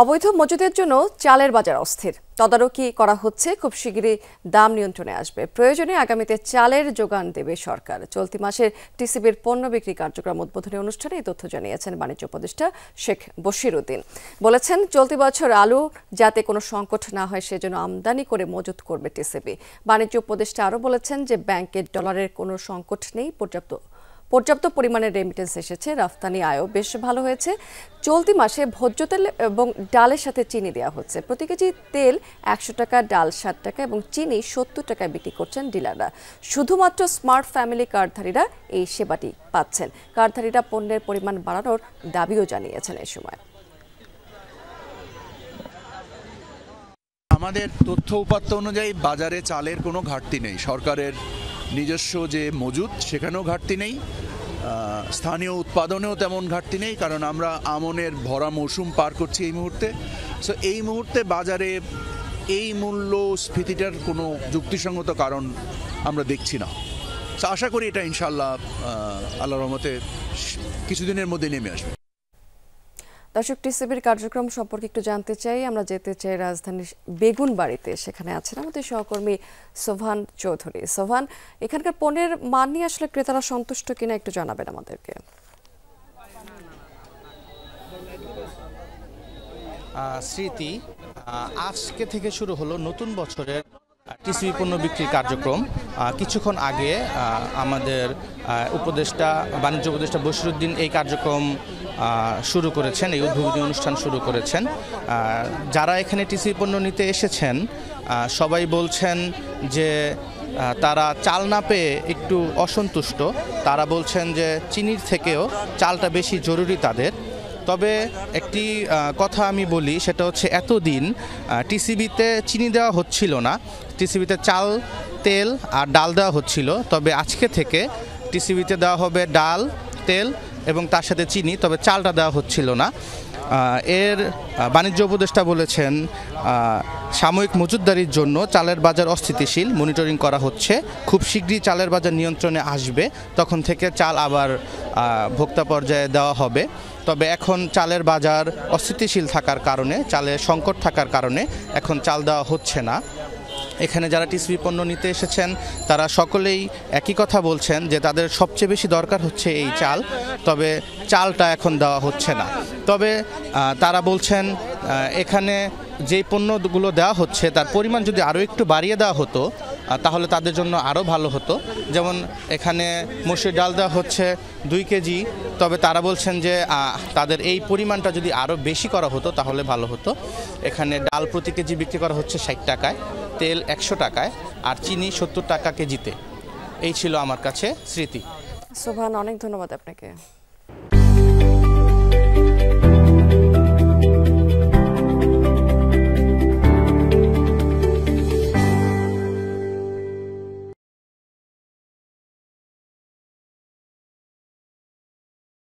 অবৈধ মজুদের জন্য চালের বাজার অস্থির। তদারকি করা হচ্ছে, খুব শিগগিরই দাম নিয়ন্ত্রণে আসবে। প্রয়োজনে আগামীতে চালের যোগান দেবে সরকার। চলতি মাসের টিসিবির পণ্য বিক্রি কার্যক্রম উদ্বোধনী অনুষ্ঠানে এই তথ্য জানিয়েছেন বাণিজ্য উপদেষ্টা শেখ বশির উদ্দিন। বলেছেন, চলতি বছর আলু যাতে কোনো সংকট না হয় সেজন্য আমদানি করে মজুত করবে টিসিবি। বাণিজ্য উপদেষ্টা আরও বলেছেন যে ব্যাংকের ডলারের কোনো সংকট নেই, পর্যাপ্ত পরিমাণে রেমিটেন্স এসেছে, রফতানি আয়ও বেশ ভালো হয়েছে। চলতি মাসে ভোজ্য তেল এবং ডালের সাথে চিনি দেওয়া হচ্ছে। প্রতি কেজি তেল ১০০ টাকা, ডাল ৬০ টাকা এবং চিনি ৭০ টাকায় বিক্রি করছেন ডিলাররা। শুধুমাত্র স্মার্ট ফ্যামিলি কার্ডধারীরা এই সেবাটি পাচ্ছেন। কার্ডধারীরা পণ্যের পরিমাণ বাড়ানোর দাবিও জানিয়েছেন এই সময়। আমাদের তথ্য উপাত্ত অনুযায়ী বাজারে চালের কোনো ঘাটতি নেই। সরকারের নিজস্ব যে মজুদ সেখানেও ঘাটতি নেই, স্থানীয় উৎপাদনেও তেমন ঘাটতি নেই, কারণ আমরা আমনের ভরা মৌসুম পার করছি এই মুহূর্তে। সো এই মুহূর্তে বাজারে এই মূল্যস্ফীতিটার কোনো যুক্তিসঙ্গত কারণ আমরা দেখছি না। সো আশা করি এটা ইনশাআল্লাহ আল্লাহর রহমতে কিছুদিনের মধ্যে নেমে আসবে। দর্শক, টিসিবির কার্যক্রম সম্পর্কে একটু জানতে চাই। আমরা যেতে চাই রাজধানীর বেগুনবাড়িতে। সেখানে আছেন আমাদের সহকর্মী সোভান চৌধুরী। সোভান, এখানকার পণ্যের মান নিয়ে আসলে ক্রেতারা সন্তুষ্ট কিনা একটু জানাবেন আমাদেরকে। স্মৃতি, আজকে থেকে শুরু হলো নতুন বছরের টিসিবি পণ্য বিক্রির কার্যক্রম। কিছুক্ষণ আগে আমাদের বাণিজ্য উপদেষ্টা বশির উদ্দিন এই কার্যক্রম শুরু করেছেন, এই উদ্বোধনী অনুষ্ঠান শুরু করেছেন। যারা এখানে টিসিবি পণ্য নিতে এসেছেন সবাই বলছেন যে তারা চাল না পেয়ে একটু অসন্তুষ্ট। তারা বলছেন যে চিনির থেকেও চালটা বেশি জরুরি তাদের। তবে একটি কথা আমি বলি, সেটা হচ্ছে এতদিন টিসিবিতে চিনি দেওয়া হচ্ছিল না, টিসিবিতে চাল, তেল আর ডাল দেওয়া হচ্ছিল। তবে আজকে থেকে টিসিবিতে দেওয়া হবে ডাল, তেল এবং তার সাথে চিনি, তবে চালটা দেওয়া হচ্ছিল না। এর বাণিজ্য উপদেষ্টা বলেছেন সাময়িক মজুতদারির জন্য চালের বাজার অস্থিতিশীল, মনিটরিং করা হচ্ছে। খুব শীঘ্রই চালের বাজার নিয়ন্ত্রণে আসবে, তখন থেকে চাল আবার ভোক্তা পর্যায়ে দেওয়া হবে। তবে এখন চালের বাজার অস্থিতিশীল থাকার কারণে, চালের সংকট থাকার কারণে এখন চাল দেওয়া হচ্ছে না। এখানে যারা টিসিবি পণ্য নিতে এসেছেন তারা সকলেই একই কথা বলছেন যে তাদের সবচেয়ে বেশি দরকার হচ্ছে এই চাল, তবে চালটা এখন দেওয়া হচ্ছে না। তবে তারা বলছেন এখানে যে পণ্যগুলো দেওয়া হচ্ছে তার পরিমাণ যদি আরও একটু বাড়িয়ে দেওয়া হতো তাহলে তাদের জন্য আরও ভালো হতো। যেমন এখানে মসুর ডাল দেওয়া হচ্ছে 2 কেজি, তবে তারা বলছেন যে তাদের এই পরিমাণটা যদি আরও বেশি করা হতো তাহলে ভালো হতো। এখানে ডাল প্রতি কেজি বিক্রি করা হচ্ছে 60 টাকায়, তেল 100 টাকায় আর চিনি 70 টাকা কেজিতে। এই ছিল আমার কাছে স্মৃতি। সোভান, অনেক ধন্যবাদ আপনাকে।